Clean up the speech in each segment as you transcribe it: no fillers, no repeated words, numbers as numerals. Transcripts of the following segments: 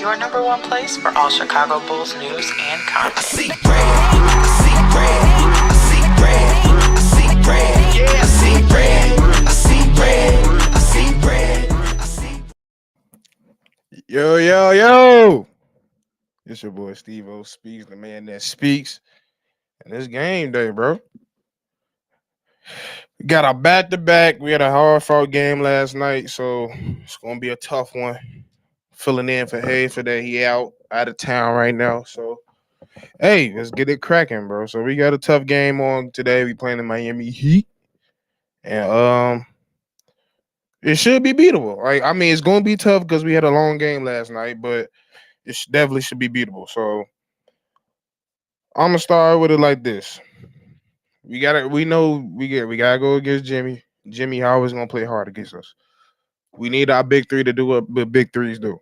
your number one place for all Chicago Bulls news and content. I see red, I see red, I see red, I see red, yeah, I see red, I see red, I see red, I see. Yo. It's your boy Stevo Speaks, the man that speaks. And it's game day, bro. We got our back-to-back. We had a hard-fought game last night, so it's going to be a tough one. Filling in for Hayes for that. He out of town right now. So, hey, let's get it cracking, bro. So we got a tough game on today. We playing the Miami Heat. And it should be beatable. It's going to be tough because we had a long game last night, but it definitely should be beatable. So I'm gonna start with it like this. We gotta go against Jimmy. Jimmy always gonna play hard against us. We need our big three to do what big threes do.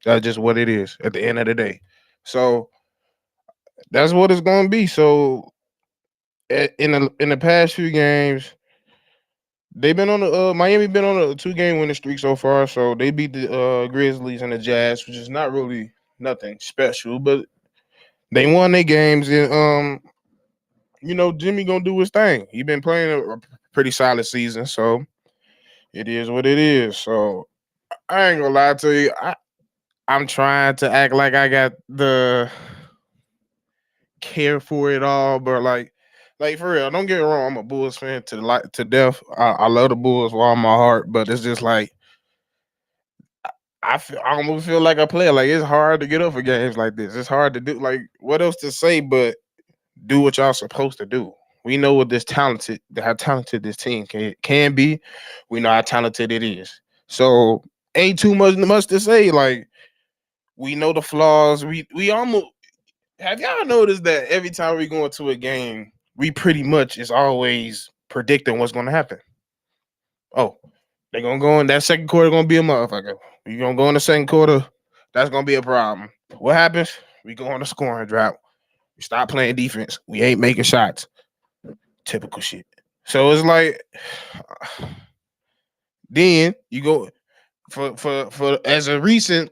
That's just what it is at the end of the day. So that's what it's gonna be. So in the past few games, they've been on the Miami been on a 2-game winning streak so far. So they beat the Grizzlies and the Jazz, which is not really nothing special, but they won their games. And Jimmy gonna do his thing. He been playing a pretty solid season, so it is what it is. So I ain't gonna lie to you. I'm trying to act like I got the care for it all, but like for real, don't get me wrong. I'm a Bulls fan to death. I love the Bulls with all my heart, but it's just like I almost feel like a player. Like it's hard to get up for games like this. It's hard to do. Like what else to say but do what y'all supposed to do. We know how talented this team can be. We know how talented it is. So ain't too much to say. Like we know the flaws. We almost have y'all noticed that every time we go into a game, we pretty much is always predicting what's gonna happen. Oh, they're gonna go in that second quarter, gonna be a motherfucker. We gonna go in the second quarter, that's gonna be a problem. What happens? We go on a scoring drought. We stop playing defense. We ain't making shots. Typical shit. So it's like, then you go for as a recent,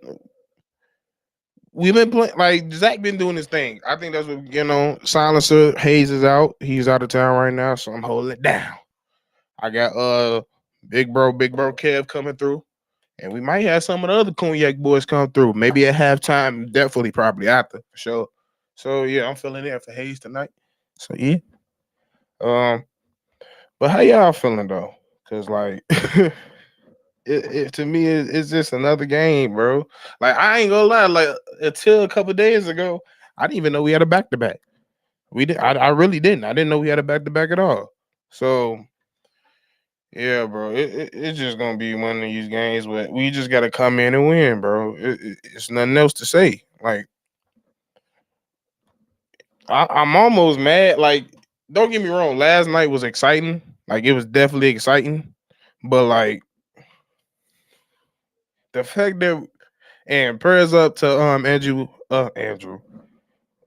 we've been playing like Zach been doing his thing. I think that's what Silencer Hayes is out. He's out of town right now, so I'm holding it down. I got big bro Kev coming through, and we might have some of the other Cognac boys come through. Maybe at halftime, definitely probably after for sure. So yeah, I'm filling in for Hayes tonight. So yeah. But how y'all feeling though? Cause like it to me it's just another game, bro. Like I ain't gonna lie, like until a couple days ago, I didn't even know we had a back-to-back. We did I really didn't. I didn't know we had a back-to-back at all. So yeah, bro, it's just gonna be one of these games where we just gotta come in and win, bro. It's nothing else to say. Like I'm almost mad. Like, don't get me wrong, last night was exciting. Like it was definitely exciting, but like the fact that and prayers up to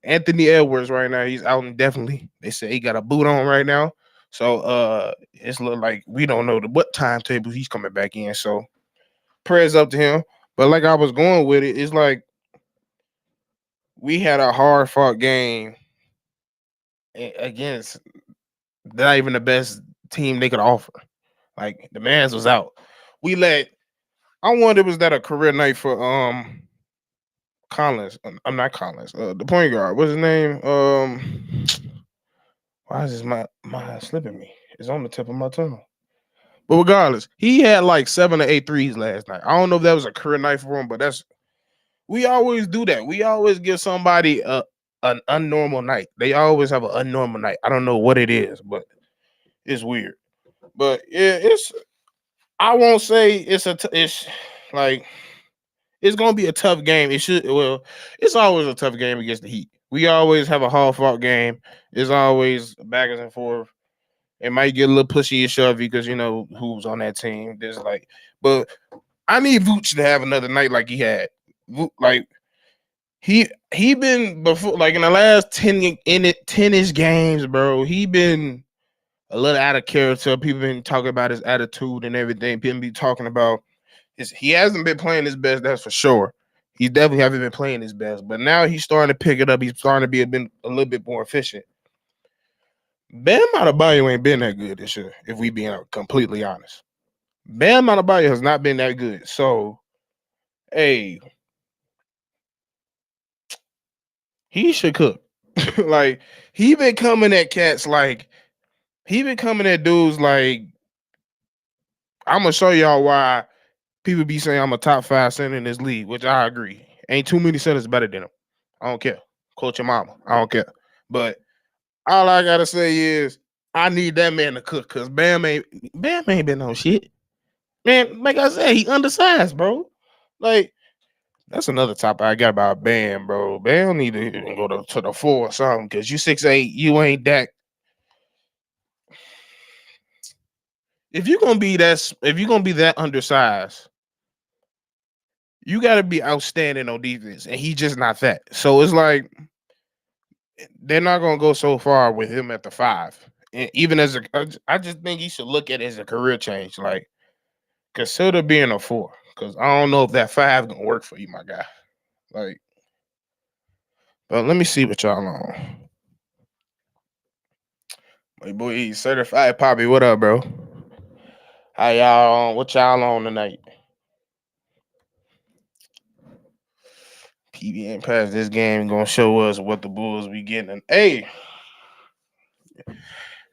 Anthony Edwards right now. He's out indefinitely. They say he got a boot on right now. So it's look like we don't know what timetable he's coming back in. So prayers up to him. But like I was going with it, it's like we had a hard fought game against not even the best team they could offer. Like the man's was out. I wonder, was that a career night for Collins? I'm not Collins. The point guard. What's his name? Why is this my slipping me? It's on the tip of my tongue. But regardless, he had like 7 or 8 threes last night. I don't know if that was a career night for him, but we always do that. We always give somebody an unnormal night. They always have an unnormal night. I don't know what it is, but it's weird. But yeah, I won't say it's like it's gonna be a tough game. It's always a tough game against the Heat. We always have a hard fought game. It's always back and forth. It might get a little pushy and shovey because who's on that team. But I need Vooch to have another night like he had. Like he been before, like in the last 10-ish games, bro. He been a little out of character. People been talking about his attitude and everything. People be talking about he hasn't been playing his best, that's for sure. He definitely haven't been playing his best, but now he's starting to pick it up. He's starting to be a little bit more efficient. Bam Adebayo ain't been that good this year, if we being completely honest. Bam Adebayo has not been that good. So, hey, he should cook. Like, he been coming at cats like he been coming at dudes like I'm gonna show y'all why people be saying I'm a top 5 center in this league, which I agree. Ain't too many centers better than him. I don't care. Coach your mama. I don't care. But all I gotta say is I need that man to cook because Bam ain't been no shit. Man, like I said, he undersized, bro. Like, that's another topic I got about Bam, bro. Bam need to go to the 4 or something because you 6'8", you ain't that. If you're gonna be that undersized, you gotta be outstanding on defense, and he's just not that. So it's like they're not gonna go so far with him at the 5. And even I just think he should look at it as a career change. Like, consider being a 4, because I don't know if that 5 gonna work for you, my guy. Like, but let me see what y'all on. My boy, certified Poppy, what up, bro? How y'all on? What y'all on tonight? PBN pass this game gonna show us what the Bulls be getting. Hey,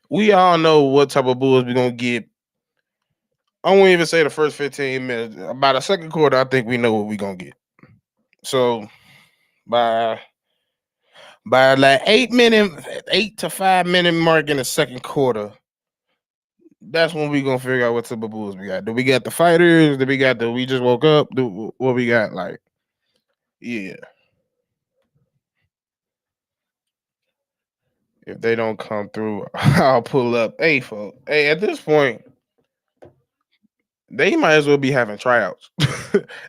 we all know what type of Bulls we gonna get. I won't even say the first 15 minutes. About the second quarter, I think we know what we gonna get. So by like 8 to 5 minute mark in the second quarter, that's when we gonna figure out what type of Bulls we got. Do we got the fighters? We just woke up? What we got? Like, yeah. If they don't come through, I'll pull up. Hey, folks. Hey, at this point, they might as well be having tryouts.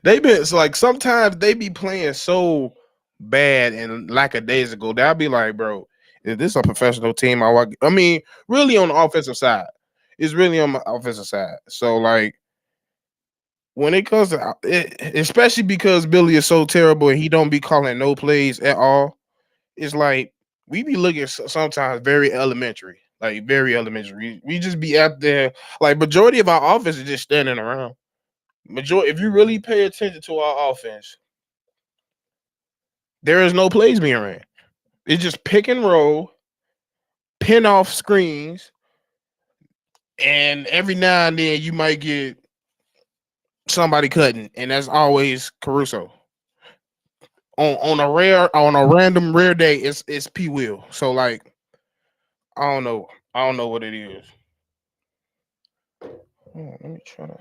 They been like sometimes they be playing so bad and lackadaisical. That I'll be like, bro, is this a professional team? I mean, really on the offensive side. It's really on the offensive side. So like when it comes to especially because Billy is so terrible and he don't be calling no plays at all, it's like we be looking sometimes very elementary. Like very elementary. We just be out there. Like majority of our offense is just standing around. If you really pay attention to our offense, there is no plays being ran. It's just pick and roll, pin off screens, and every now and then you might get somebody cutting, and that's always Caruso. On a random rare day, it's P Will. So like, I don't know. I don't know what it is. Oh, let me try to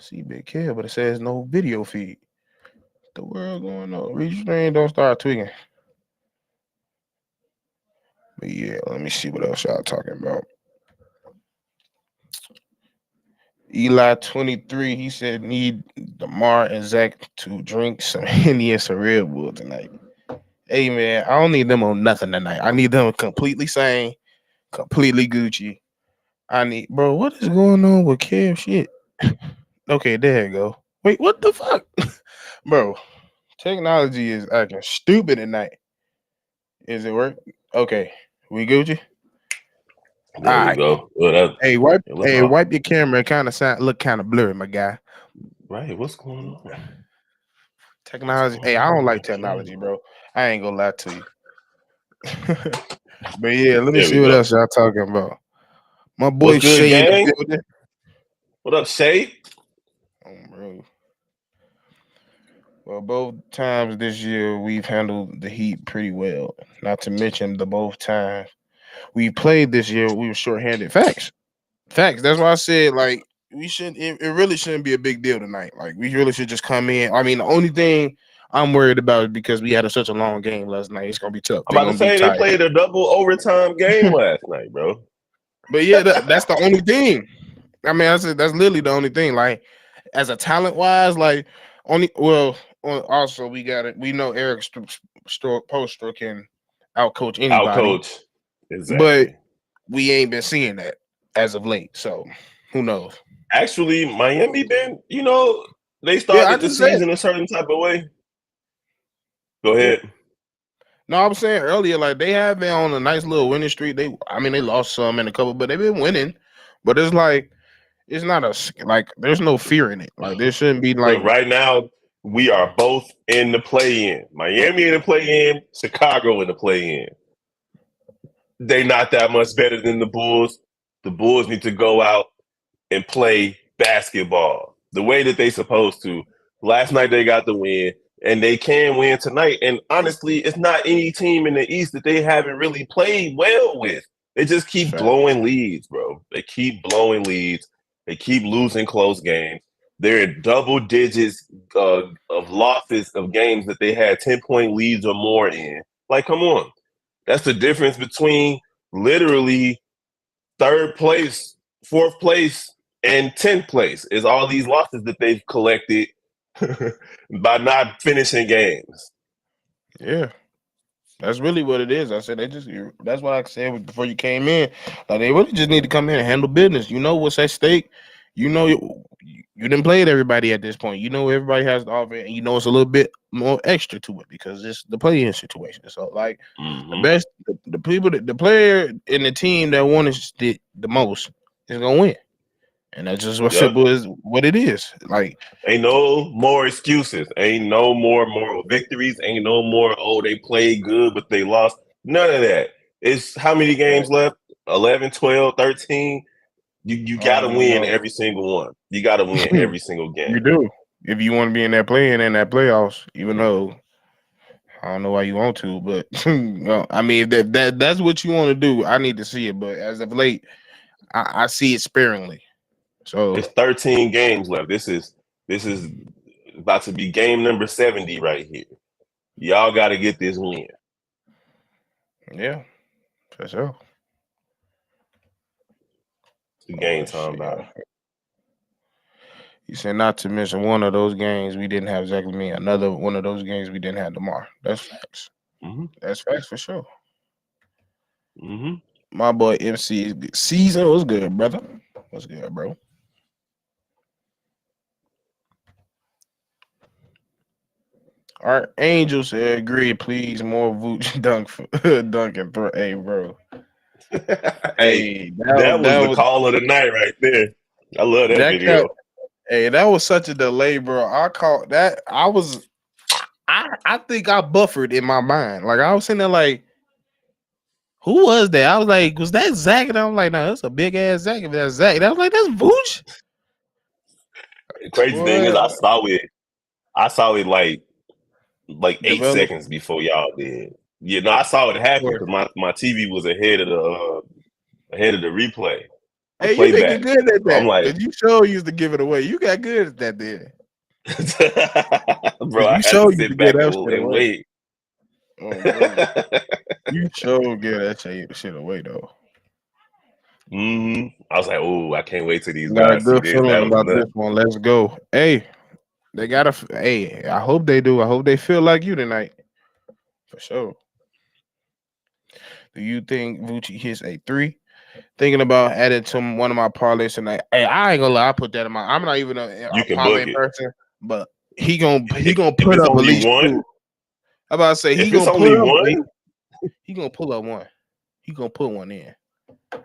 see Big Kev, but it says no video feed. The world going on. Restream, don't start tweaking. But yeah, let me see what else y'all talking about. Eli 23, he said need DeMar and Zach to drink some Henny and some Red Bull tonight. Hey man, I don't need them on nothing tonight. I need them completely sane, completely Gucci. Bro, what is going on with Kev shit? Okay, there you go. Wait, what the fuck? Bro, technology is acting stupid tonight. Is it work? Okay, we Gucci. There All we right. go. Well, Hey, wipe your camera. It kind of look kind of blurry, my guy. right. What's going on? Technology. Hey, I don't like technology, bro. I ain't gonna lie to you. But yeah, let me There see we what go. else y'all talking about. My boy What's good, Shay in the gang? building. What up, Shay? Oh, bro. Well, both times this year we've handled the Heat pretty well. Not to mention the both times we played this year, we were shorthanded. Facts. That's why I said like we should. It really shouldn't be a big deal tonight. Like we really should just come in. I mean, the only thing I'm worried about is because we had such a long game last night. It's gonna be tough. I'm They're about to gonna be say they tired. played a double overtime game last night, bro. But yeah, that's the only thing. I mean, that's literally the only thing. Like, as a talent wise, like also we got it. We know Eric Postra can outcoach Out anybody, coach. but Exactly. we ain't been seeing that as of late. So who knows? Actually, Miami been, they Yeah, I started the just said season a certain type of way. Go ahead. No, I was saying earlier, like they have been on a nice little winning streak. They lost some in a couple, but they've been winning. But it's like it's not there's no fear in it. Like there shouldn't be like Look, right now we are both in the play-in. Miami in the play-in, Chicago in the play-in. They not that much better than the Bulls. The Bulls need to go out and play basketball the way that they supposed to. Last night they got the win, and they can win tonight. And honestly, it's not any team in the East that they haven't really played well with. They just keep blowing leads, bro. They keep blowing leads. They keep losing close games. They're in double digits of losses of games that they had 10-point leads or more in. Like, come on. That's the difference between literally third place, fourth place, and 10th place is all these losses that they've collected by not finishing games. Yeah. That's really what it is. I said that's what I said before you came in. Like they really just need to come in and handle business. You know what's at stake. You know you didn't play everybody at this point. You know everybody has the offer, and you know it's a little bit more extra to it because it's the play-in situation. So like the best, the people, the player in the team that won the most is gonna win, and that's just what simple is what it is. Like ain't no more excuses. Ain't no more moral victories. Ain't no more they played good but they lost. None of that. It's how many games left? 11, 12, 13. You got to win every single one. You got to win every single game. You do. If you want to be in that play-in and that playoffs, even though I don't know why you want to, but I mean that's what you want to do. I need to see it, but as of late, I see it sparingly. So it's 13 games left. This is about to be game number 70 right here. Y'all got to get this win. Yeah, for sure. The game time about. You said not to mention one of those games we didn't have Zach LaVine. Another one of those games we didn't have DeMar. That's facts. That's facts for sure. My boy MC season was good, brother. What's good, bro? Our Angel said, "Agree, please. More Vooch dunk and throw." Hey, bro. Hey, that was the call of the night right there. I love that video. That was such a delay, bro. I caught that. I think I buffered in my mind. Like I was sitting there, like, who was that? I was like, was that Zach? And I was like, no, that's a big ass Zach. If that's Zach, and I was like, that's Vooch. The crazy thing is, I saw it like 8 seconds before y'all did. You know, I saw it happen because my TV was ahead of the replay. Hey, you get good at that. I'm like, you sure used to give it away. You got good at that, then. Bro, I had to sit back and wait. Oh, bro. You sure get that shit away though. I was like, oh, I can't wait till these got guys a good feeling about this one. Let's go. Hey, they got hey, I hope they do. I hope they feel like you tonight. For sure. Do you think Vucci hits a 3? Thinking about adding to one of my parlays tonight. Hey, I ain't gonna lie. I put that in my. I'm not even a parlay person, but he gonna put up at least 2. I'm about to say he gonna put up one. He gonna pull up one. He gonna put one in.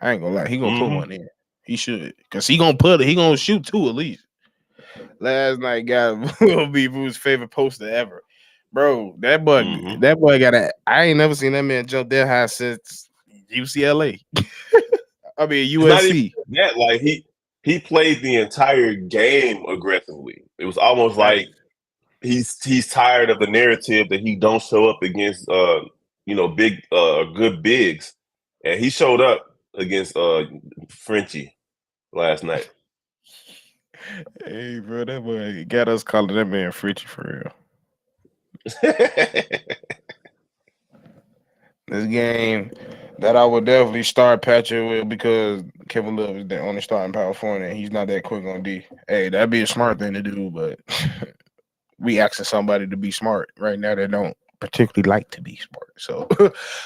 I ain't gonna lie. He gonna put one in. He should, cause he gonna shoot 2 at least. Last night will be Vuce's favorite poster ever, bro. That boy got a. I ain't never seen that man jump that high since UCLA. I mean USC. That like he played the entire game aggressively. It was almost like he's tired of the narrative that he don't show up against big good bigs, and he showed up against Frenchie last night. Hey, bro, that boy got us calling that man Frenchie for real. This game that I would definitely start Patrick with because Kevin Love is on the starting power forward and he's not that quick on D. Hey, that'd be a smart thing to do, but we asking somebody to be smart right now that don't particularly like to be smart. So,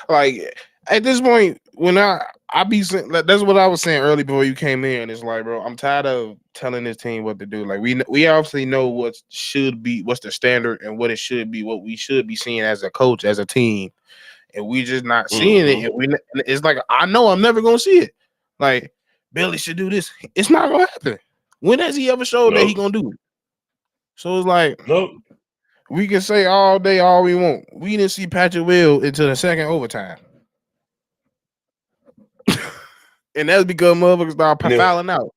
like at this point, when I I be saying that's what I was saying early before you came in. It's like, bro, I'm tired of telling this team what to do. Like we obviously know what should be, what's the standard, and what it should be, what we should be seeing as a coach, as a team, and we just not seeing it. And it's like I know I'm never gonna see it. Like Billy should do this. It's not gonna happen. When has he ever showed that he gonna do it? So it's like, we can say all day all we want. We didn't see Patrick Will until the second overtime. And that's because motherfuckers start fouling out.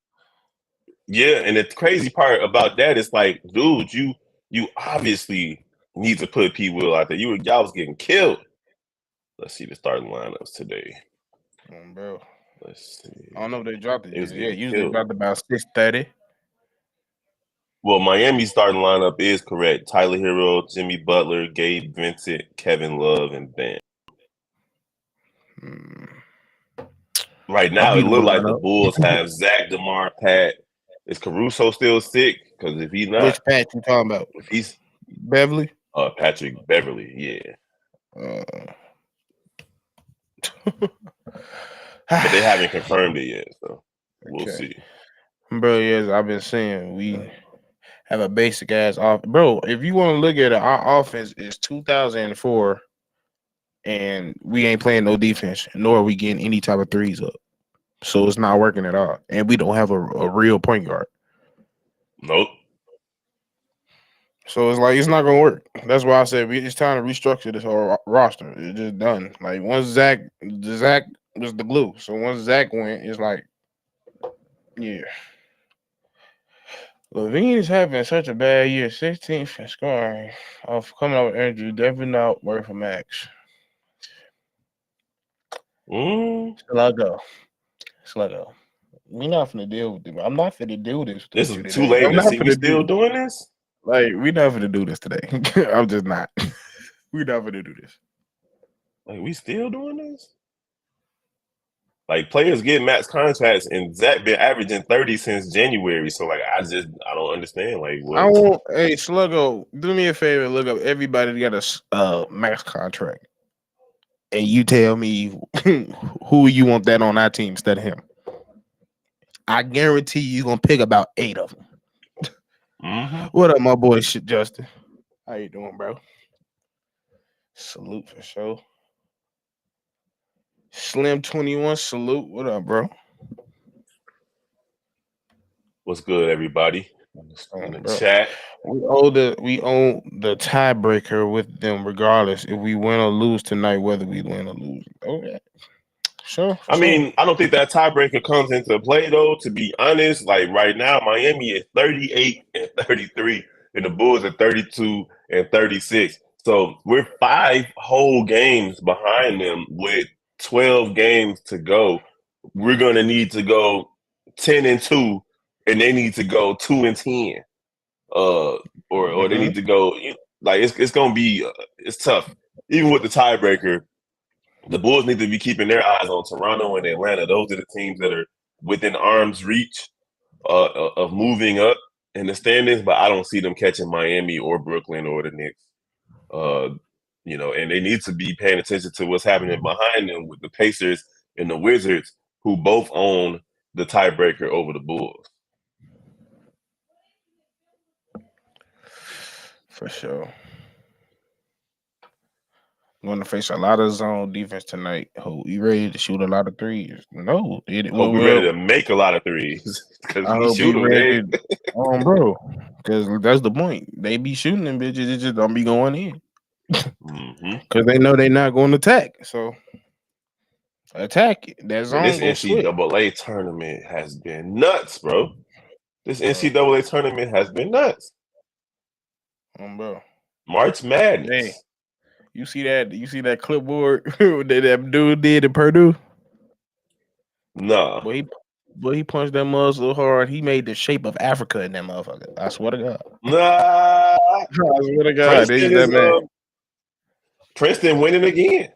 Yeah, and the crazy part about that is like, dude, you obviously need to put P. Will out there. Y'all was getting killed. Let's see the starting lineups today. Bro. Let's see. I don't know if they dropped it. Yeah, usually dropped about 6:30. Well, Miami's starting lineup is correct. Tyler Hero, Jimmy Butler, Gabe Vincent, Kevin Love, and Bam. Right now, it looks like the Bulls have Zach, DeMar, Pat. Is Caruso still sick? Because if he's not, which Pat you talking about? If he's Beverly, Patrick Beverly, yeah. But they haven't confirmed it yet, so we'll see. Bro, yes, I've been saying we have a basic ass off. Bro, if you want to look at it, our offense is 2004, and we ain't playing no defense, nor are we getting any type of threes up. So it's not working at all, and we don't have a real point guard. Nope. So it's like it's not gonna work. That's why I said it's time to restructure this whole roster. It's just done. Like once Zach was the glue. So once Zach went, it's like, yeah. Levine is having such a bad year. 16th in scoring off coming out with injury. Definitely not worth a max. Sluggo. We not finna deal with it. I'm not finna do this. This is too late to see we still doing this. Like we not finna do this today. I'm just not. We not finna do this. Like we still doing this. Like players get max contracts, and Zach been averaging 30 since January. So like I don't understand. Like what? Hey Sluggo, do me a favor. Look up everybody got a max contract, and you tell me who you want that on our team instead of him. I guarantee you gonna pick about 8 of them. What up, my boy? Shit, Justin. How you doing, bro? Salute for sure. Slim 21, salute. What up, bro? What's good, everybody? In the chat. We own the tiebreaker with them, regardless if we win or lose tonight. Whether we win or lose. Okay. Sure. I mean, I don't think that tiebreaker comes into play, though, to be honest. Like right now, Miami is 38 and 33, and the Bulls are 32 and 36. So we're 5 whole games behind them with 12 games to go. We're going to need to go 10 and 2, and they need to go 2 and 10. Or they need to go, like, it's going to be, it's tough. Even with the tiebreaker, the Bulls need to be keeping their eyes on Toronto and Atlanta. Those are the teams that are within arm's reach of moving up in the standings, but I don't see them catching Miami or Brooklyn or the Knicks. And they need to be paying attention to what's happening behind them with the Pacers and the Wizards, who both own the tiebreaker over the Bulls. For sure. I'm going to face a lot of zone defense tonight. Oh, you ready to shoot a lot of threes? No. We're ready to make a lot of threes. Because we shoot them, bro. Because that's the point. They be shooting them bitches. It just don't be going in. Because they know they're not going to attack. So, attack it. That zone this NCAA tournament has been nuts, bro. This NCAA tournament has been nuts. Bro. March Madness. Hey. You see that clipboard that dude did in Purdue? No. But he punched that mother so hard, he made the shape of Africa in that motherfucker. I swear to God. Nah. I swear to God. Princeton winning again.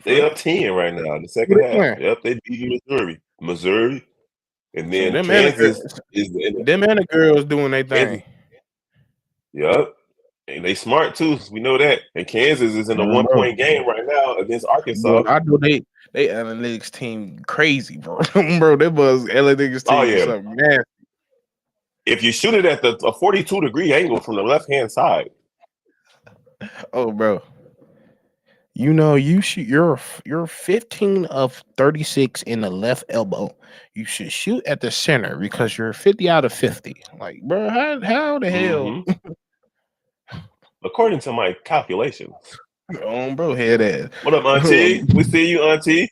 They up 10 right now in the second half. Yep, they beat Missouri. And then them Kansas them and the girls doing their thing. Yep. And they smart too. We know that. And Kansas is in a 1-point game right now against Arkansas. Bro, I know they analytics team crazy, bro. Bro, they was analytics team was something nasty. If you shoot it at a 42-degree angle from the left-hand side. Oh, bro. You know, you're 15 of 36 in the left elbow. You should shoot at the center because you're 50 out of 50. Like, bro, how the hell? According to my calculations. Bro, head ass. What up, Auntie? We see you, Auntie.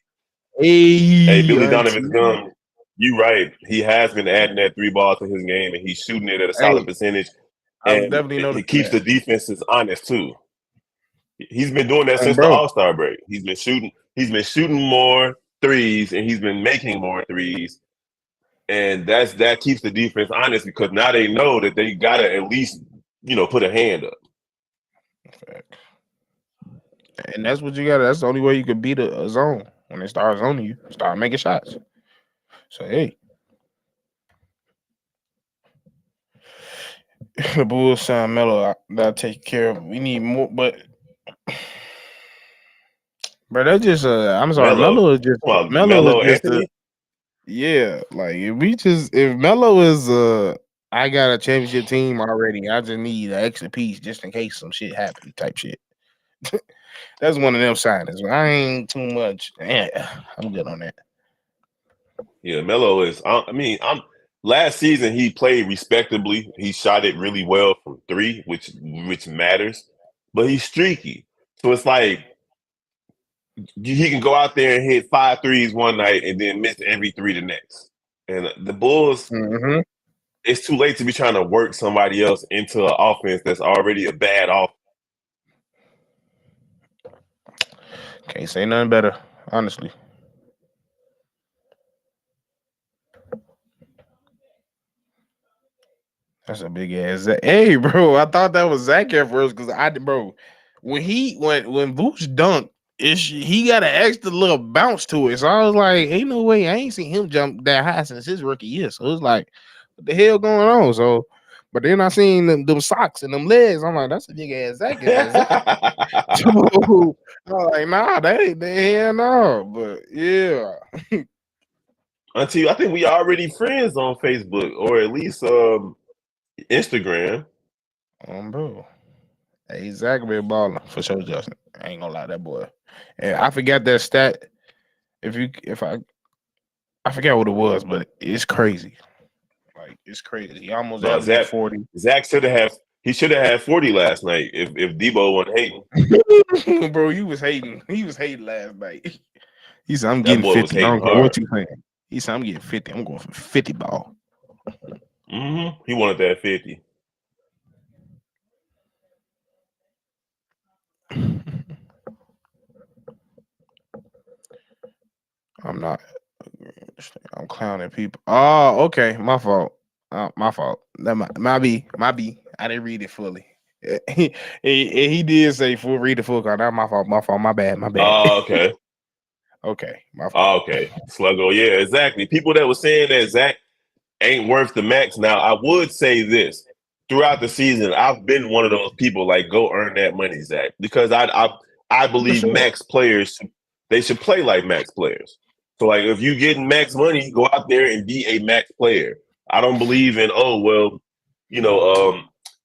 Hey, Billy auntie. Donovan's gone. You right. He has been adding that 3 ball to his game, and he's shooting it at a solid percentage. And it keeps the defenses honest too. He's been doing that since the All-Star break. He's been shooting more threes, and he's been making more threes. And that keeps the defense honest because now they know that they gotta at least, put a hand up. And that's what you got. That's the only way you can beat a zone. When they start zoning you, start making shots. So hey. The Bulls sign Melo. That'll take care of. We need more, but that's just I'm sorry, Melo is just Melo Anthony. Yeah, like if Melo is I got a championship team already. I just need an extra piece just in case some shit happens type shit. That's one of them signings. I ain't too much. Yeah, I'm good on that. Yeah, Melo is. Last season he played respectably. He shot it really well from 3, which matters. But he's streaky, so it's like he can go out there and hit 5 threes one night and then miss every 3 the next. And the Bulls, it's too late to be trying to work somebody else into an offense that's already a bad offense. Can't say nothing better, honestly. That's a big ass. Hey, bro, I thought that was Zach at first because when Vooch dunked, he got an extra little bounce to it. So I was like, ain't no way. I ain't seen him jump that high since his rookie year. So it was like, what the hell going on? So, but then I seen them socks and them legs. I'm like, that's a big ass Zach. So I'm like, nah, that ain't the hell no. But yeah. Until I think we already friends on Facebook or at least Instagram. Bro. Hey, Zach been balling for sure, Justin. I ain't gonna lie, that boy. And I forgot that stat. I forgot what it was, but it's crazy. Like it's crazy. He almost had 40. Zach should have had 40 last night if Debo wasn't hating. Bro, he was hating. He was hating last night. He said, I'm getting 50. I don't know what you saying. He said, I'm getting 50. I'm going for 50 ball. He wanted that 50. I'm clowning people. Oh, okay. My fault. My fault. That might be. I didn't read it fully. He did say read the full card. Not my fault. My bad. Oh, okay. Okay. My fault. Oh, okay. Sluggo. Yeah, exactly. People that were saying that Zach ain't worth the max. Now, I would say this. Throughout the season, I've been one of those people like, go earn that money, Zach. Because I believe max players, they should play like max players. So, like, if you getting max money, go out there and be a max player. I don't believe in,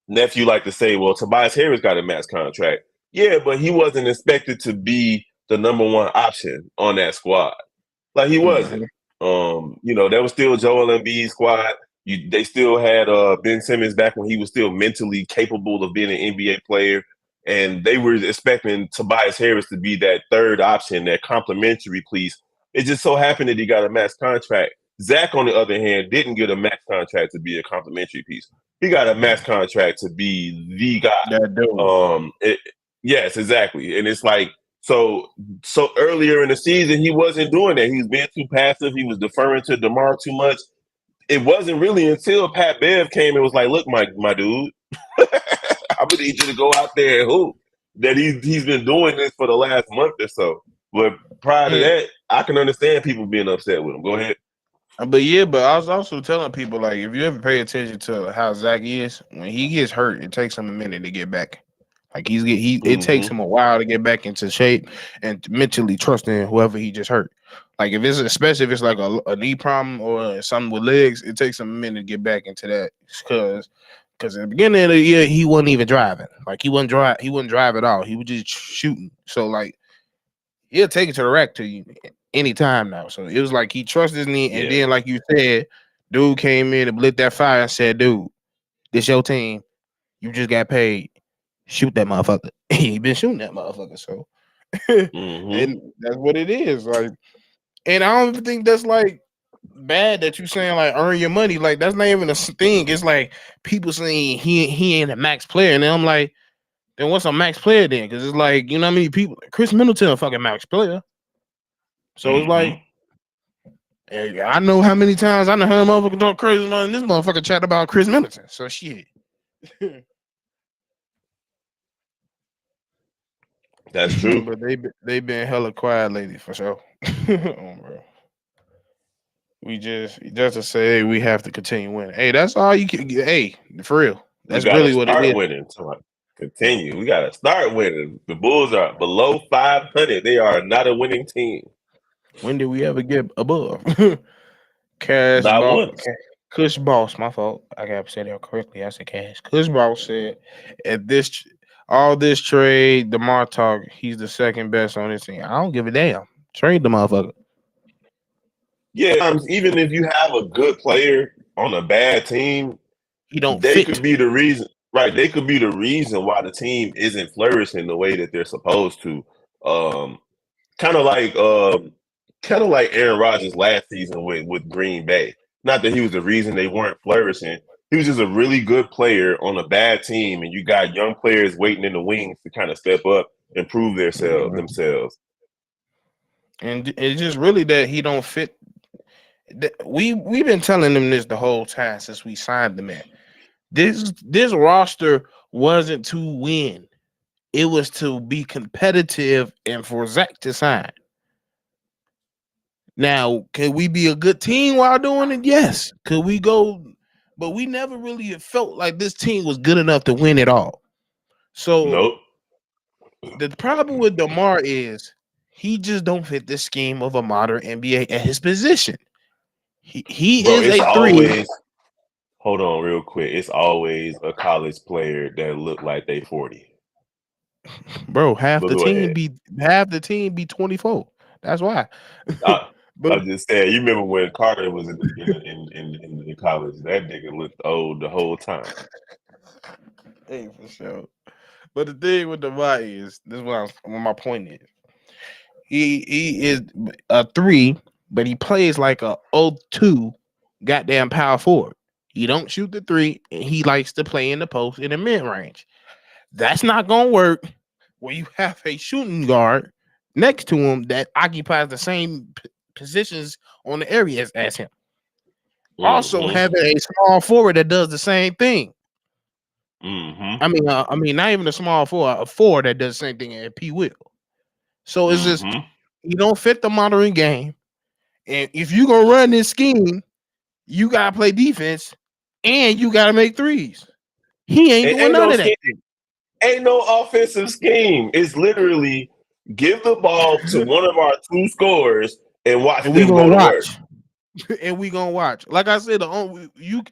nephew like to say, well, Tobias Harris got a max contract. Yeah, but he wasn't expected to be the number 1 option on that squad. Like, he wasn't. There was still Joel Embiid's squad. They still had Ben Simmons back when he was still mentally capable of being an NBA player. And they were expecting Tobias Harris to be that 3rd option, that complimentary piece. It just so happened that he got a max contract. Zach, on the other hand, didn't get a max contract to be a complimentary piece. He got a max contract to be the guy. Yes, exactly. And it's like, so earlier in the season, he wasn't doing that. He was being too passive. He was deferring to DeMar too much. It wasn't really until Pat Bev came and was like, look, my dude, I'm going to need you to go out there and hoop. That he's been doing this for the last month or so. But prior to that, I can understand people being upset with him. Go ahead. But yeah, but I was also telling people like if you ever pay attention to how Zach is, when he gets hurt, it takes him a minute to get back. Like it takes Mm-hmm. him a while to get back into shape and mentally trusting whoever he just hurt. Like if it's especially if it's like a knee problem or something with legs, it takes him a minute to get back into that because at the beginning of the year he wasn't even driving. Like he wouldn't drive at all. He was just shooting. So like he'll take it to the rack to you anytime now. So it was like he trusts his knee, and Yeah. then like you said, dude came in and lit that fire and said, "Dude, this your team. You just got paid. Shoot that motherfucker." He been shooting that motherfucker. So, Mm-hmm. and that's what it is. Like, and I don't even think that's like bad that you saying like earn your money. Like that's not even a thing. It's like people saying he ain't a max player, and then I'm like, then what's a max player then? Because it's like you know how many people Chris Middleton a fucking max player. So it's Mm-hmm. like. And I know how many times I know heard motherfucker talk crazy and this motherfucker chat about Chris Middleton. So shit. That's true. But they been hella quiet lately for sure. Oh, bro. We just to say hey, we have to continue winning. Hey, that's all you can get. Hey, for real. We That's gotta really what it start is. winning. So I continue. We gotta start winning. The Bulls are below 500. They are not a winning team. When did we ever get above? Cash Not ball once. Cush Boss, my fault. I gotta say that correctly. I said Cash. Cush Boss said at all this trade, DeMar talk, he's the second best on this team. I don't give a damn. Trade the motherfucker. Yeah, even if you have a good player on a bad team, He don't they fit. could be the reason. Right, they could be the reason why the team isn't flourishing the way that they're supposed to. Um, kind of like Aaron Rodgers last season with Green Bay. Not that he was the reason they weren't flourishing. He was just a really good player on a bad team, and you got young players waiting in the wings to kind of step up and prove themselves. And it's just really that he don't fit. We've been telling them this the whole time since we signed the man. This roster wasn't to win. It was to be competitive and for Zach to sign. Now, can we be a good team while doing it? Yes. Could we go? But we never really felt like this team was good enough to win it all. So Nope, the problem with DeMar is he just don't fit the scheme of a modern NBA at his position. He bro. is It's a three, always hold on real quick. It's always a college player that look like they 40. bro. Half But the go team ahead. be 24. That's why. I, But I just said, you remember when Carter was in college? That nigga looked old the whole time. hey, for sure. But the thing with DeMar is this is what my point is. He is a three, but he plays like a 0-2 goddamn power forward. He don't shoot the three, and he likes to play in the post in the mid range. That's not gonna work where you have a shooting guard next to him that occupies the same positions on the areas as him. Also, Mm-hmm. having a small forward that does the same thing. Mm-hmm. I mean, not even a small forward, a forward that does the same thing at P. Will. So it's just Mm-hmm. you don't fit the modern game. And if you gonna run this scheme, you gotta play defense and you gotta make threes. He ain't It doing none of that. ain't no offensive scheme. It's literally give the ball to one of our two scorers and watch And we them go gonna to work. watch. And we gonna watch. Like I said, the only you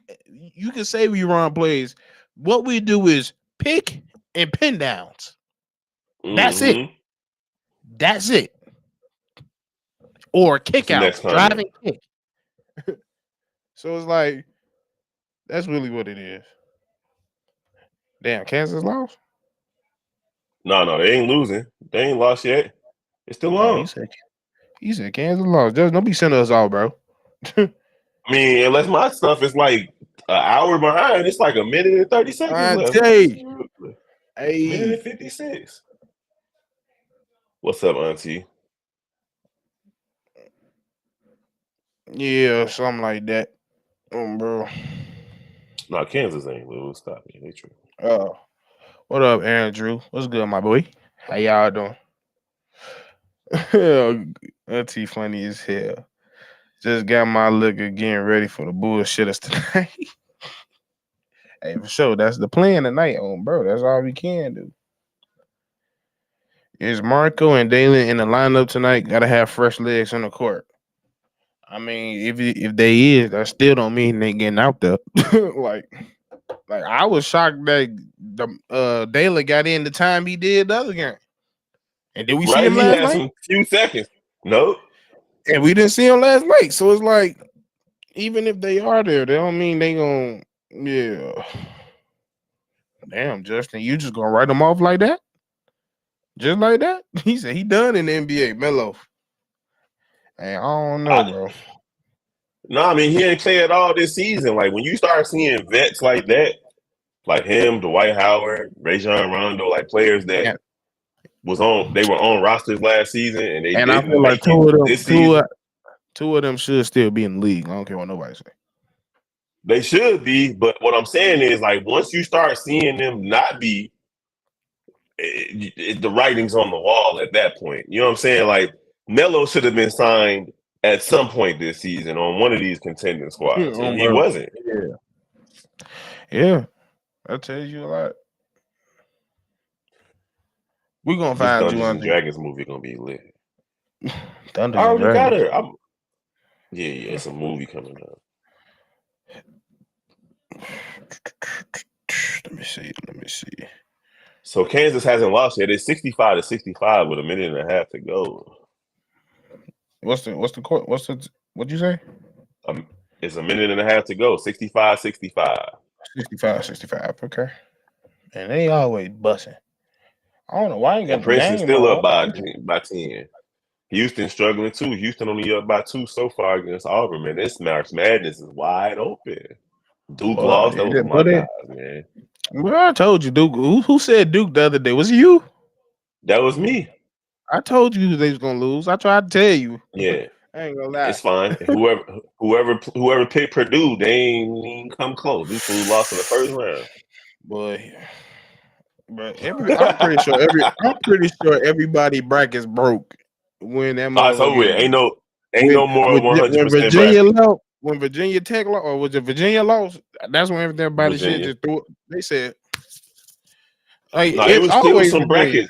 can say we run plays. What we do is pick and pin downs. That's it. Mm-hmm. That's it. Or What's kick the next outs, comment? driving kick. So it's like that's really what it is. Damn, Kansas lost. No, they ain't losing. They ain't lost yet. It's still Oh, on. you said Kansas lost. Just don't be sending us all, bro. I mean, unless my stuff is like an hour behind, it's like a minute and 30 seconds I left. Let me tell see you, real quick. Minute and hey, 56. What's up, Auntie? yeah, something like that. Bro. No, Kansas ain't lose. Stop it. They true. Oh, what up, Andrew? What's good, my boy? How y'all doing? Auntie funny as hell. Just got my liquor getting ready for the bullshitters tonight. Hey, for sure. That's the plan tonight, bro. That's all we can do. Is Marco and Dalen in the lineup tonight? Gotta have fresh legs on the court. I mean, if they is, that still don't mean they getting out there. like I was shocked that the Dalen got in the time he did the other game. And did we see Right, him he last had night? some few seconds. Nope. And we didn't see him last night. So it's like, even if they are there, they don't mean they gonna, yeah. Damn, Justin, you just gonna write them off like that? Just like that? He said he done in the NBA, Melo. Hey, I don't know, bro. No, I mean, he ain't play at all this season. Like, when you start seeing vets like that, like him, Dwight Howard, Rajon Rondo, like players that Yeah. they were on rosters last season and they And I didn't feel like make it this season. two of them should still be in the league. I don't care what nobody say. They should be, but what I'm saying is, like, once you start seeing them not be, the writing's on the wall at that point. You know what I'm saying? Like, Melo should have been signed at some point this season on one of these contending squads, and he wasn't. Yeah, that tells you a lot. We're gonna find you Dungeons on and Dragons movie gonna be lit. Thunder. I already got her. Yeah, it's a movie coming up. Let me see. So Kansas hasn't lost yet. It's 65-65 with a minute and a half to go. What'd you say? It's a minute and a half to go. 65-65. 65. Okay. And they always busting. I don't know why I ain't got And Princeton's still up by 10. Houston struggling too. Houston only up by 2 so far against Auburn, man. This March Madness is wide open. Duke lost. That was my guys, man. Well, I told you, Duke. Who said Duke the other day? Was it you? That was me. I told you they was gonna lose. I tried to tell you. Yeah. I ain't gonna lie. It's fine. Whoever picked Purdue, they ain't even come close. These fools lost in the first round. Boy. But I'm pretty sure everybody brackets broke when that It's over with. Ain't no more 100%. When Virginia Tech lost, or was it Virginia lost? That's when everybody shit just threw it. They said, like, it was still some brackets.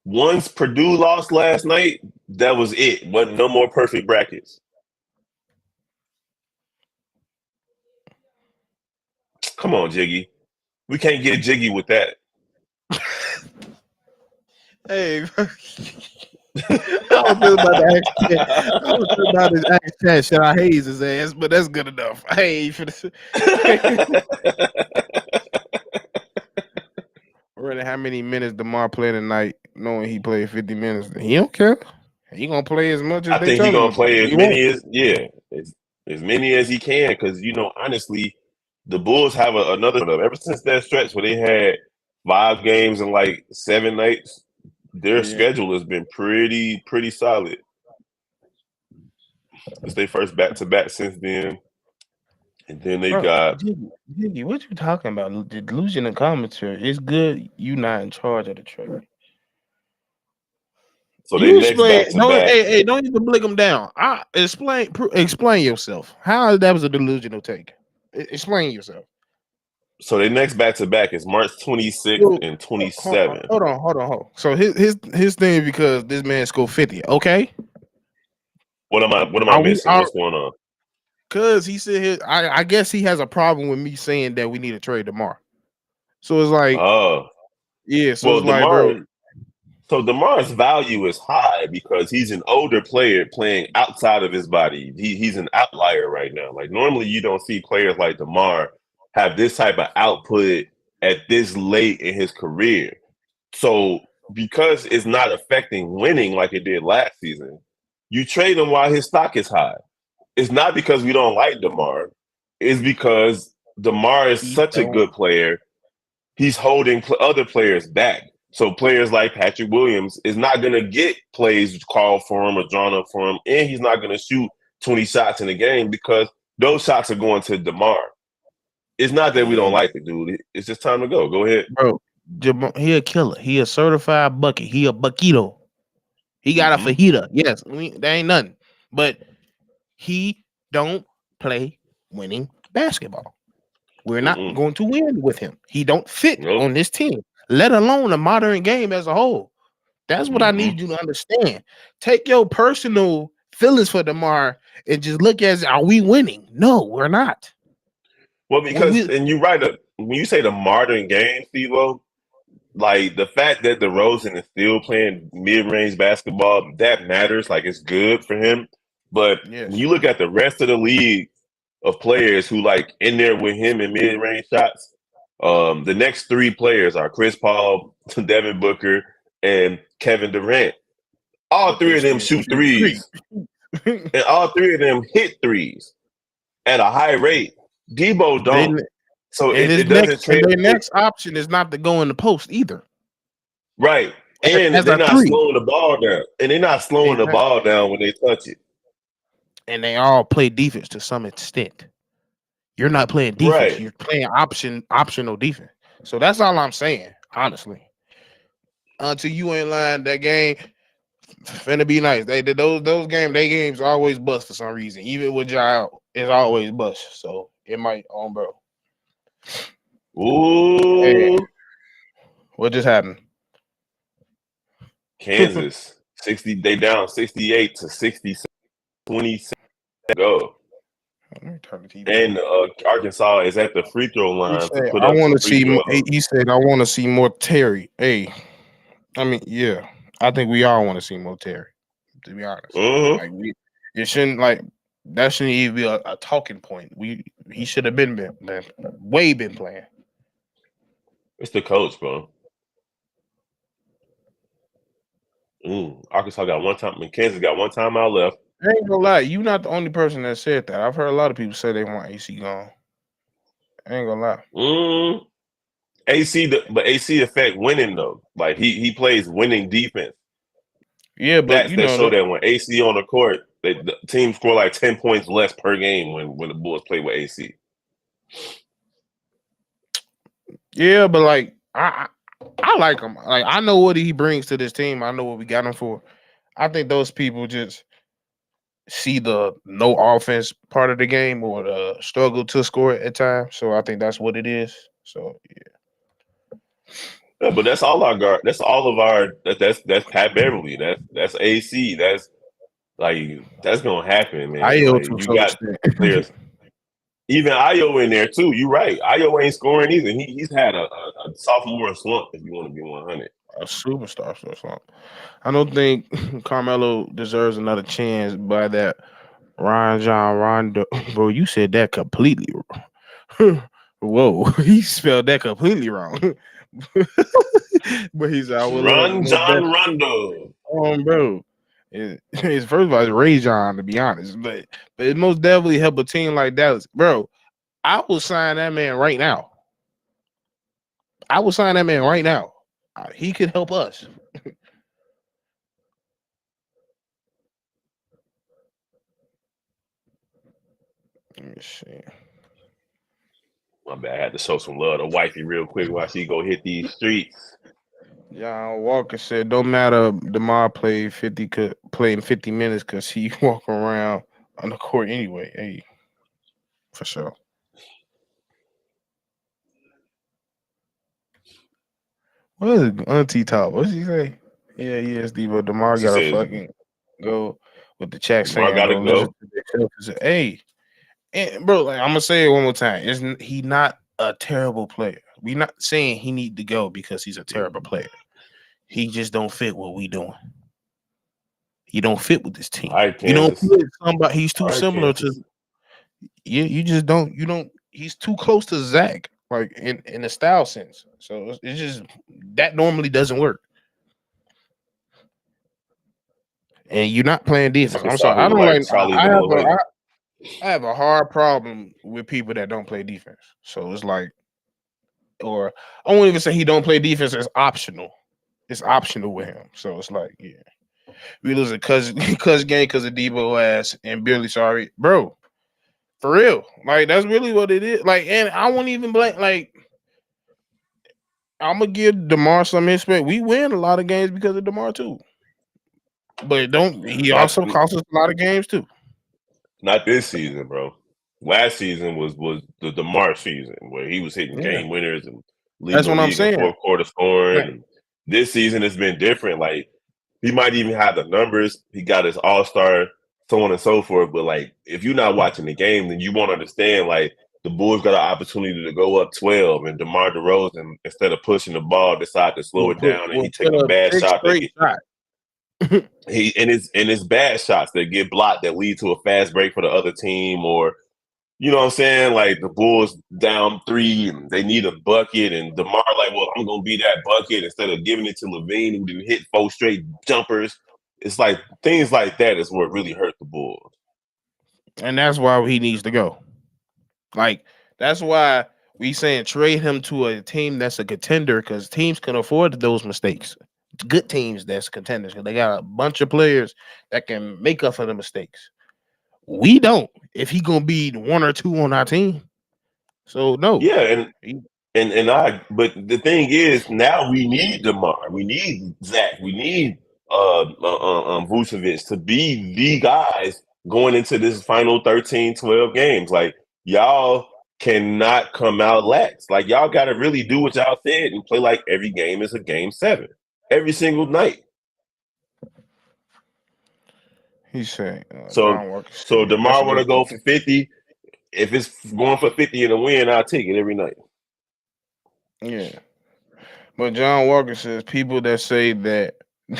Once Purdue lost last night, that was it. Wasn't no more perfect brackets. Come on, Jiggy. We can't get jiggy with that. Hey, I was about his accent. Should I haze his ass? But that's good enough. Hey, for the really, how many minutes DeMar play tonight? Knowing he played 50 minutes, he don't care. He gonna play as much as I they think tell he gonna him. play as many as he can, because honestly, the Bulls have another ever since that stretch where they had 5 games in like 7 nights. Their schedule has been pretty solid. It's their first back-to-back since then. And then they got Jiggy, what you talking about? The delusion of commentary. It's good you not in charge of the trade. So they next back-to-back. Hey, don't even blick them down. Explain yourself. How that was a delusional take. Explain yourself. So their next back-to-back is March 26th and 27th. Hold on. So his thing, because this man scored 50. Okay. What am I missing? What's going on? Because he said here, I guess he has a problem with me saying that we need to trade DeMar. So it's like, yeah. So it's like, bro. So DeMar's value is high because he's an older player playing outside of his body. He's an outlier right now. Like, normally you don't see players like DeMar have this type of output at this late in his career. So because it's not affecting winning like it did last season, you trade him while his stock is high. It's not because we don't like DeMar. It's because DeMar is such a good player. He's holding other players back. So players like Patrick Williams is not going to get plays called for him or drawn up for him, and he's not going to shoot 20 shots in a game because those shots are going to DeMar. It's not that we don't like the dude. It's just time to go. Go ahead. Bro, he a killer. He a certified bucket. He a buckito. He got a fajita. Yes, that ain't nothing. But He don't play winning basketball. We're not going to win with him. He don't fit on this team, let alone the modern game as a whole. That's what I need you to understand. Take your personal feelings for DeMar and just look at, are we winning? No, we're not. Well, because and you're right. When you say the modern game, Stevo, like the fact that DeRozan is still playing mid-range basketball, that matters. Like it's good for him. But when you look at the rest of the league of players who like in there with him in mid-range shots, the next three players are Chris Paul, Devin Booker, and Kevin Durant. All three of them shoot threes. And all three of them hit threes at a high rate. Debo don't. So it doesn't translate. Their next option is not to go in the post either. Right. And they're not slowing the ball down. And they're not slowing the ball down when they touch it. And they all play defense to some extent. You're not playing defense. Right. You're playing optional defense. So that's all I'm saying, honestly. Until you ain't lying, that game finna be nice. Those games always bust for some reason. Even with Jael, it's always bust. So it might on bro. Ooh. Hey, what just happened? Kansas 60. They down 68 to 67. 26 go. And Arkansas is at the free throw line. I want to see. He said, "I want to see more Terry." Hey, I mean, yeah, I think we all want to see more Terry. To be honest, like it shouldn't that shouldn't even be a talking point. He should have been playing. It's the coach, bro. Arkansas got one time. Kansas got one time out left. I ain't gonna lie, you're not the only person that said that. I've heard a lot of people say they want AC gone. I ain't gonna lie. But AC affect winning though. Like he plays winning defense. Yeah, but they show that when AC on the court, the team score like 10 points less per game when the Bulls play with AC. Yeah, but like I like him. Like I know what he brings to this team. I know what we got him for. I think those people just see the no offense part of the game or the struggle to score at times. So I think that's what it is. So yeah, but that's all our guard. That's all of our. That's Pat Beverly. That's AC. That's gonna happen, man. You got players. Even Ayo in there too. You're right. Ayo ain't scoring either. He's had a sophomore slump. If you want to be 100, a superstar slump. I don't think Carmelo deserves another chance by that John Rondo. Bro, you said that completely wrong. Whoa, he spelled that completely wrong. But he's out with John Rondo. Bro. It's first of all, it's Ray John, to be honest. But it most definitely help a team like Dallas. Bro, I will sign that man right now. He could help us. Let me see. My bad. I had to show some love to wifey real quick while she go hit these streets. John Walker said, "Don't matter. DeMar played 50 minutes because he walk around on the court anyway." Hey, for sure. What is Auntie talk? What did she say? Yeah, Stevo. DeMar gotta fucking go with the chat saying, "DeMar gotta go." Hey, and bro, I'm gonna say it one more time. Isn't he not a terrible player? We're not saying he need to go because he's a terrible player. He just don't fit what we doing. He don't fit with this team. You don't fit somebody. He's too similar to. Yeah, you just don't. You don't. He's too close to Zach, like in the style sense. So it's just that normally doesn't work. And you're not playing defense. I'm sorry. I don't like. I have a hard problem with people that don't play defense. So it's like, or I won't even say he don't play defense. It's optional. It's optional with him. So it's like, yeah, we lose a cuz game because of Debo ass and barely sorry, bro. For real, like that's really what it is. Like, and I won't even blame. Like, I'm gonna give DeMar some respect. We win a lot of games because of DeMar too, but he also costs us a lot of games too. Not this season, bro. Last season was the DeMar season where he was hitting Yeah, game winners and leading that's the what I'm league in saying. fourth quarter scoring. Right. And this season has been different. Like he might even have the numbers. He got his all-star, so on and so forth. But like if you're not watching the game, then you won't understand like the Bulls got an opportunity to go up 12 and DeMar DeRozan, instead of pushing the ball, decide to slow it down and he take Put a up bad 6 shot that straight shots. he and his bad shots that get blocked that lead to a fast break for the other team, or you know what I'm saying? Like the Bulls down 3 and they need a bucket, and DeMar like, well, I'm gonna be that bucket instead of giving it to Levine who didn't hit 4 straight jumpers. It's like things like that is what really hurt the Bulls. And that's why he needs to go. Like, that's why we saying trade him to a team that's a contender, because teams can afford those mistakes. Good teams that's contenders, because they got a bunch of players that can make up for the mistakes. We don't. If he gonna be 1 or 2 on our team, so no. Yeah, but the thing is, now we need DeMar, we need Zach, we need Vucevic to be the guys going into this final 13, 12 games. Like y'all cannot come out lax. Like y'all got to really do what y'all said and play like every game is a game 7 every single night. He said, So DeMar want to go for 50. If it's going for 50 in a win, I'll take it every night. Yeah. But John Walker says people that say that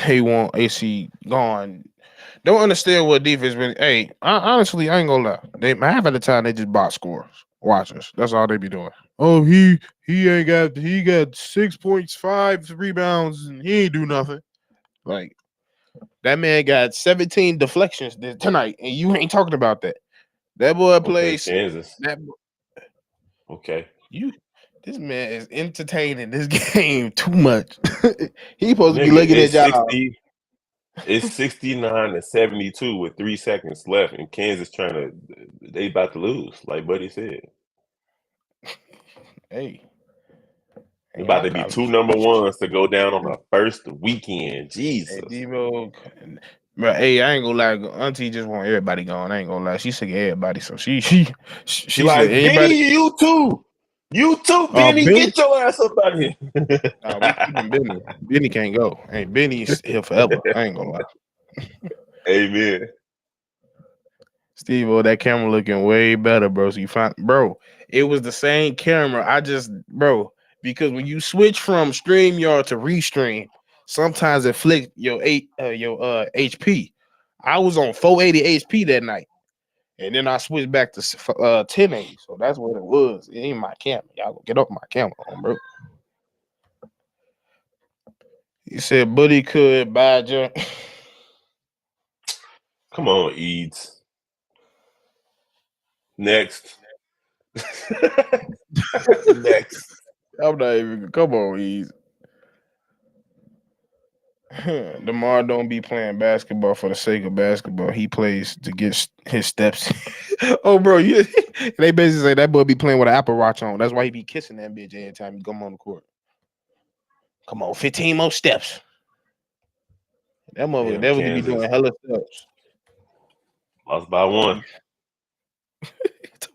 they want AC gone don't understand what defense been. Hey, honestly, I ain't gonna lie. They half of the time they just box scores, watchers. That's all they be doing. Oh, he got 6.5 rebounds and he ain't do nothing. Like that man got 17 deflections tonight, and you ain't talking about that. That boy plays Kansas. Okay. This man is entertaining this game too much. He supposed to be looking at y'all. It's 69-72 with 3 seconds left, and Kansas they about to lose, like Buddy said. Hey. It's about to be 2 number ones to go down on the first weekend. Jesus. Hey, Devo, bro, hey, I ain't gonna lie. Auntie just want everybody gone. I ain't gonna lie. She sick of everybody. So she like, Benny, you too. You too, Benny. Get your ass up out of here. Nah, we keeping Benny. Benny can't go. Hey, Benny's here forever. I ain't gonna lie. Amen. Stevo, that camera looking way better, bro. So bro, it was the same camera. Because when you switch from StreamYard to Restream, sometimes it flick your HP. I was on 480 HP that night, and then I switched back to 1080. So that's what it was. It ain't my camera. Y'all get off my camera, bro. He said, "Buddy could buy John." Come on, Eads. Next. Next. I'm not even. Come on, Eads. DeMar don't be playing basketball for the sake of basketball. He plays to get his steps. Oh, bro, they basically say that boy be playing with an Apple Watch on. That's why he be kissing that bitch every time he come on the court. Come on, 15 more steps. That mother, that would be doing hella steps. Lost by 1.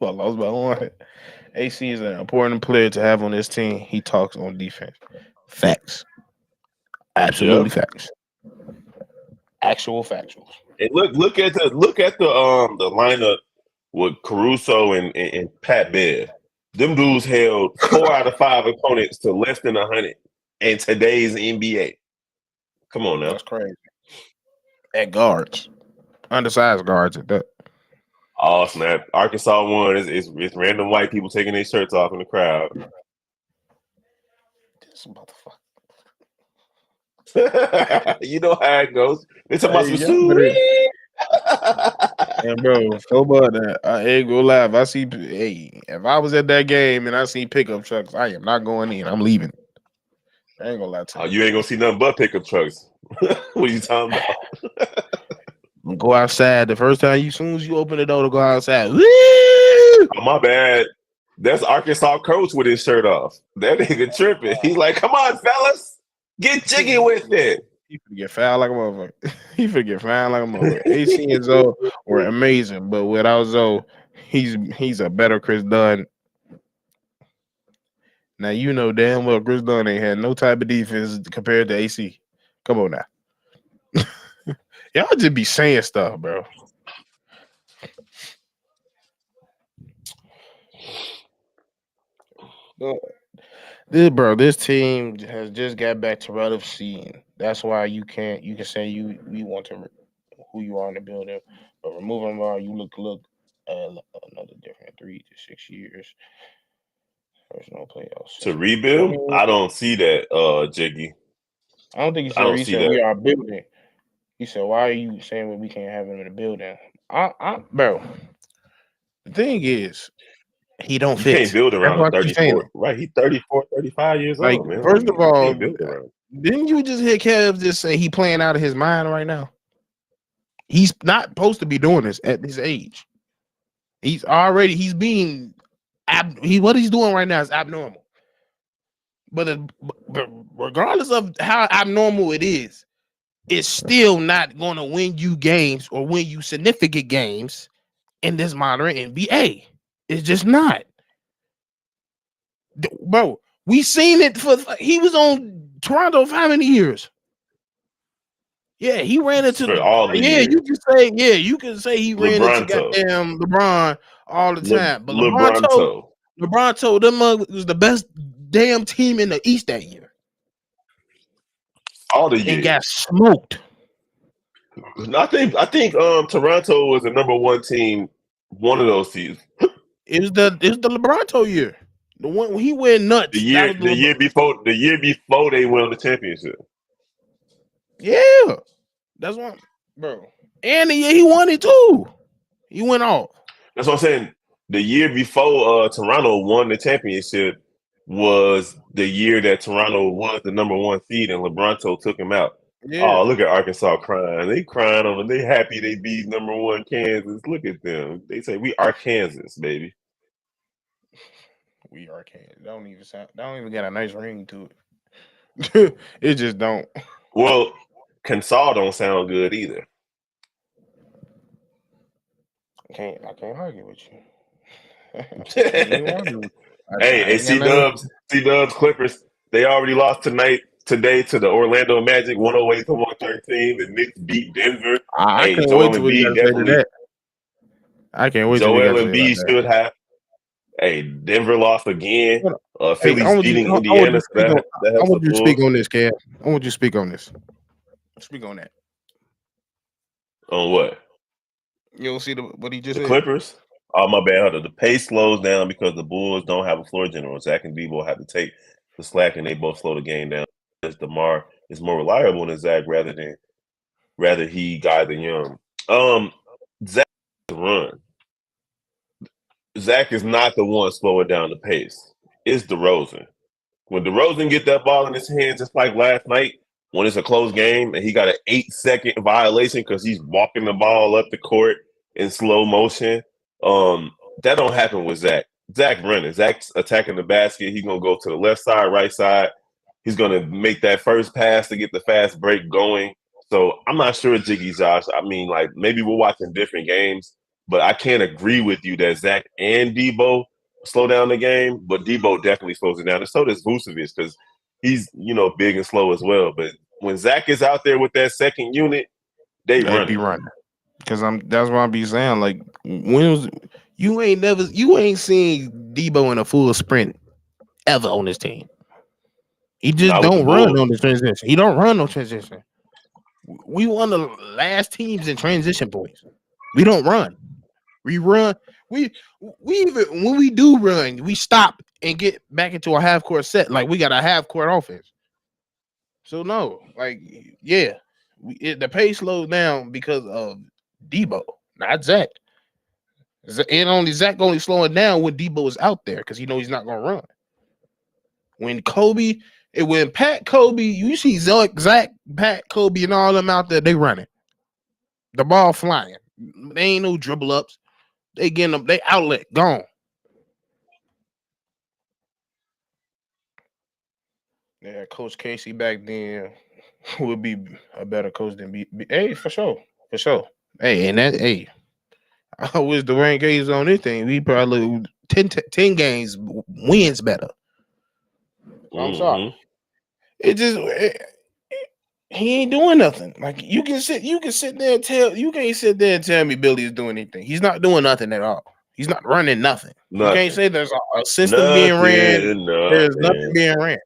Lost by 1. AC is an important player to have on this team. He talks on defense. Facts. Absolutely facts. Actual factuals. And look at the lineup with Caruso and Pat Bev. Them dudes held 4 out of 5 opponents to less than 100 in today's NBA. Come on now. That's crazy. At guards. Undersized guards at that. Oh, snap. Arkansas won. It's random white people taking their shirts off in the crowd. This motherfucker. You know how it goes. It's about some And bro, so about that. I ain't gonna lie. If I was at that game and I see pickup trucks, I am not going in. I'm leaving. I ain't gonna lie to you. You ain't gonna see nothing but pickup trucks. What are you talking about? Go outside. The first time as soon as you open the door to go outside. Woo! Oh, my bad. That's Arkansas coach with his shirt off. That nigga tripping. He's like, come on, fellas. Get jiggy with it. He finna get fouled like a motherfucker. He finna get fouled like a motherfucker. AC and Zoe were amazing, but without Zoe, he's a better Chris Dunn. Now you know damn well Chris Dunn ain't had no type of defense compared to AC. Come on now. Y'all just be saying stuff, bro. This team has just got back to relative seeding. That's why you can say we want to who you are in the building, but removing them all, you look another different 3 to 6 years. There's no playoffs To rebuild, I don't see that, Jiggy. I don't think he I said don't he see said that. we are building. He said, "Why are you saying we can't have him in the building?" Bro. The thing is, he don't You can't fit. build That's around a why I keep saying 34. it. Right, he's 34, 35 years Like, old, man. What do first you of mean? You all, can't build around. didn't you just hear Kev just say he playing out of his mind right now? He's not supposed to be doing this at this age. He's being what he's doing right now is abnormal. But regardless of how abnormal it is, it's still not going to win you games or win you significant games in this modern NBA. It's just not. Bro, we seen it he was on Toronto for how many years? Yeah, he ran into For all the years. you can say he ran into LeBronto. goddamn LeBron all the time. But LeBronto. LeBron told them was the best damn team in the East that year. All the And years. got smoked. I think Toronto was the number one team one of those seasons. It was the LeBronto year. The one when he went nuts. The year before they won the championship. Yeah. That's one, bro. And the year he won it too. He went off. That's what I'm saying. The year before Toronto won the championship was the year that Toronto was the number one seed and LeBronto took him out. Yeah. Oh, look at Arkansas crying. They crying on them. They happy they beat number one Kansas. Look at them. They say we are Kansas, baby. We are Kansas. Don't even get a nice ring to it. It just don't. Well, Kansas don't sound good either. I can't argue with you. Hey, C-Dubs Clippers, they already lost today to the Orlando Magic 108 to 113. The Knicks beat Denver. I can't wait till we got to say to that. I can't wait till we got to say Embiid that. should have. Hey, Denver lost again. Philly's beating I Indiana. want you to speak on this, Cam. I want you to speak on this. Speak on that. On what? You don't see what he just the said? Clippers? Oh, my bad. The pace slows down because the Bulls don't have a floor general. Zach and Devo have to take the slack, and they both slow the game down. DeMar is more reliable than Zach rather he guide the young. Zach run. Zach is not the one slowing down the pace. It's DeRozan. When DeRozan get that ball in his hands, just like last night, when it's a close game and he got an 8-second violation because he's walking the ball up the court in slow motion, that don't happen with Zach. Zach running. Zach's attacking the basket. He's going to go to the left side, right side. He's going to make that first pass to get the fast break going. So I'm not sure, Jiggy Josh. I mean, like, maybe we're watching different games, but I can't agree with you that Zach and Debo slow down the game, but Debo definitely slows it down. And so does Vucevic because he's, big and slow as well. But when Zach is out there with that second unit, they be running. Because that's what I be saying. Like, you ain't seen Debo in a full sprint ever on this team. He just don't run on the transition. He don't run on transition. We one of the last teams in transition points. We don't run. We run. We even when we do run, we stop and get back into a half court set. Like we got a half court offense. So no, like the pace slows down because of Debo, not Zach. And Zach only slowing down when Debo is out there because he knows he's not gonna run. When Pat, Kobe, you see Zach, Pat, Kobe, and all them out there, they running. The ball flying. They ain't no dribble ups. They getting them, they outlet gone. Yeah, Coach Casey back then. would be a better coach than Hey, for sure. For sure. Hey, and that hey, I wish Durant Gaze on this thing. We probably 10 games wins better. I'm sorry. Mm-hmm. It just he ain't doing nothing. Like you can sit there and you can't sit there and tell me Billy is doing anything. He's not doing nothing at all. He's not running nothing. You can't Nothing. say there's a system being ran. There's nothing Nothing. being ran.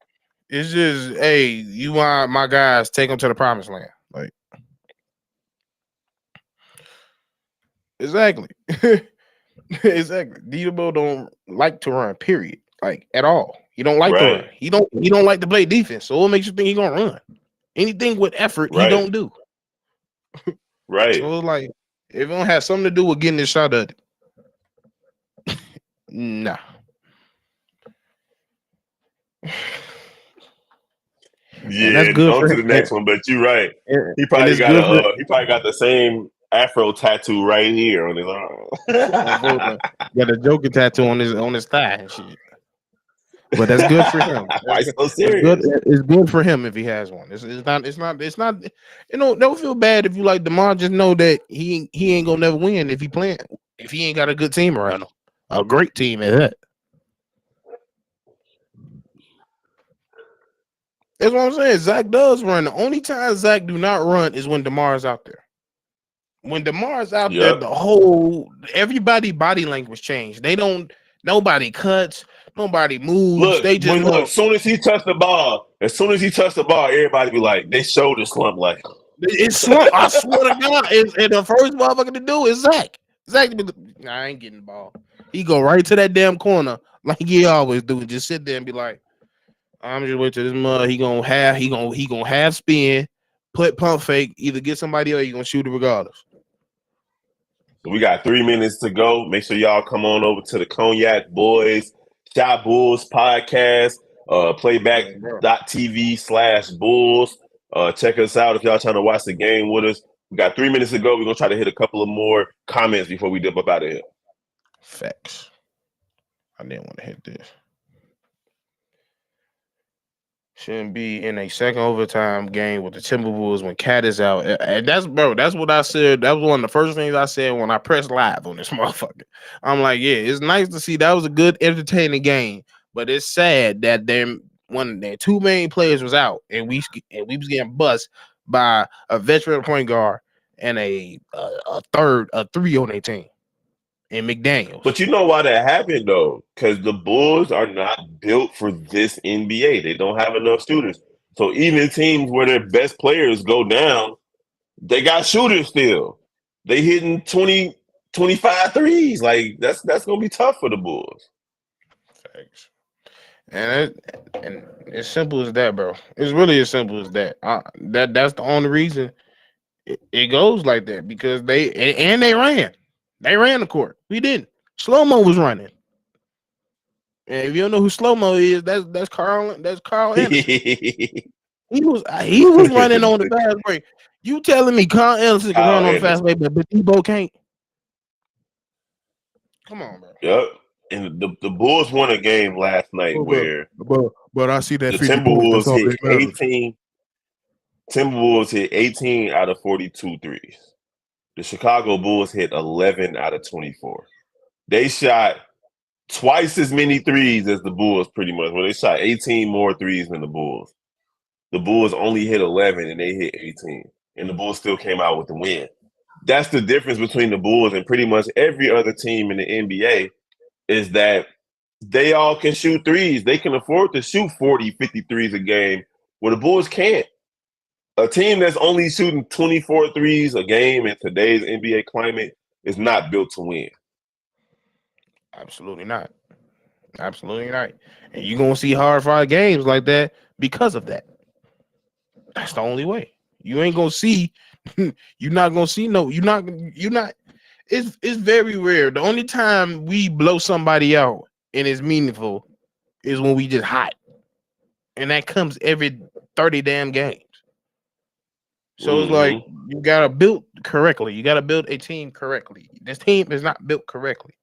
It's just, hey, you want my guys, take them to the promised land. Like exactly. Exactly. Debo don't like to run, period. Like at all. He don't like to run. Right. He don't like to play defense. So what makes you think he gonna run? Anything with effort, he Right. don't do. Right. So it's like if it don't have something to do with getting this shot at nah. Yeah, that's good on for to him. the next one, but you're right. And He probably it's got good for he probably got the same afro tattoo right here on his arm. got a Joker tattoo on his thigh and shit. But that's good for him. Why so serious? It's good for him if he has one. It's not. You know, don't feel bad if you like DeMar. Just know that he ain't gonna never win if he ain't got a good team around him, a great team at that. That's what I'm saying. Zach does run. The only time Zach do not run is when DeMar's out there. When DeMar's out there, everybody body language changed. Nobody cuts, nobody moves. Look, They just as soon as he touched the ball, everybody be like, they shoulder slump like it's slump. I swear to God, and the first motherfucker to do is Zach. Zach, I ain't getting the ball. He go right to that damn corner like he always do. Just sit there and be like, I'm just wait till this mud. He gonna have spin, pump fake, either get somebody or he gonna shoot it regardless. We got 3 minutes to go. Make sure y'all come on over to the Cognac Boys Shot Bulls podcast, playback.tv/Bulls. Check us out if y'all trying to watch the game with us. We got 3 minutes to go. We're gonna try to hit a couple of more comments before we dip up out of here. Facts. I didn't want to hit this. Shouldn't be in a second overtime game with the Timberwolves when Cat is out. And that's what I said. That was one of the first things I said when I pressed live on this motherfucker. I'm like, yeah, it's nice to see. That was a good, entertaining game. But it's sad that one of their two main players was out, and we was getting bust by a veteran point guard and a three on their team. And McDaniels. But you know why that happened though? Because the Bulls are not built for this NBA. They don't have enough shooters. So even teams where their best players go down, they got shooters still. They hitting 20, 25 threes. Like that's gonna be tough for the Bulls. Thanks. And as simple as that, bro. It's really as simple as that. That's the only reason it goes like that, because they ran. They ran the court. We didn't. Slow-mo was running. And if you don't know who Slow-mo is, that's Carl Anderson. He was running on the fast break. You telling me Carl Anderson can run on the fast break, but Debo can't? Come on, bro. Yep. And the Bulls won a game last night but I see that the Timberwolves hit 18. Timberwolves hit 18 out of 42 threes. The Chicago Bulls hit 11 out of 24. They shot twice as many threes as the Bulls, pretty much. Well, they shot 18 more threes than the Bulls. The Bulls only hit 11 and they hit 18. And the Bulls still came out with the win. That's the difference between the Bulls and pretty much every other team in the NBA, is that they all can shoot threes. They can afford to shoot 40, 50 threes a game, where the Bulls can't. A team that's only shooting 24 threes a game in today's NBA climate is not built to win. Absolutely not. Absolutely not. And you're going to see hard-fought games like that because of that. That's the only way. You ain't going to see you're not going to see it's very rare. The only time we blow somebody out and it's meaningful is when we just hot. And that comes every 30 damn games. So it's like you gotta build correctly. You gotta build a team correctly. This team is not built correctly.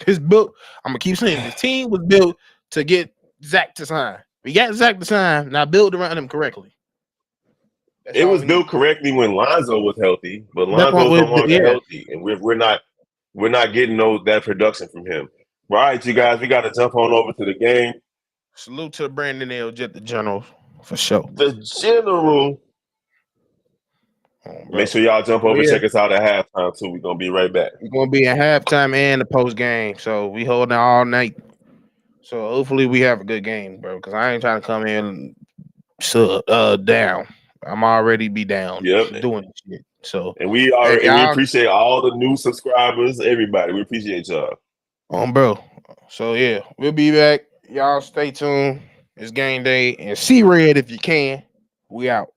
It's built. I'm gonna keep saying this team was built to get Zach to sign. We got Zach to sign. Now build around him correctly. That's It all was we need. built correctly when Lonzo was healthy, but That's what Lonzo's no longer yeah. healthy, and we're not getting that production from him. All right, you guys, we got to jump on over to the game. Salute to Brandon L. Jet the General for sure. The general. Make sure y'all jump over, check us out at halftime too. We're gonna be right back. We're gonna be at halftime and the post game, so we holding all night. So hopefully we have a good game, bro. Because I ain't trying to come in down. I'm already be down doing this shit. So and we appreciate all the new subscribers, everybody. We appreciate y'all. Bro. So yeah, we'll be back. Y'all stay tuned. It's game day and see red if you can. We out.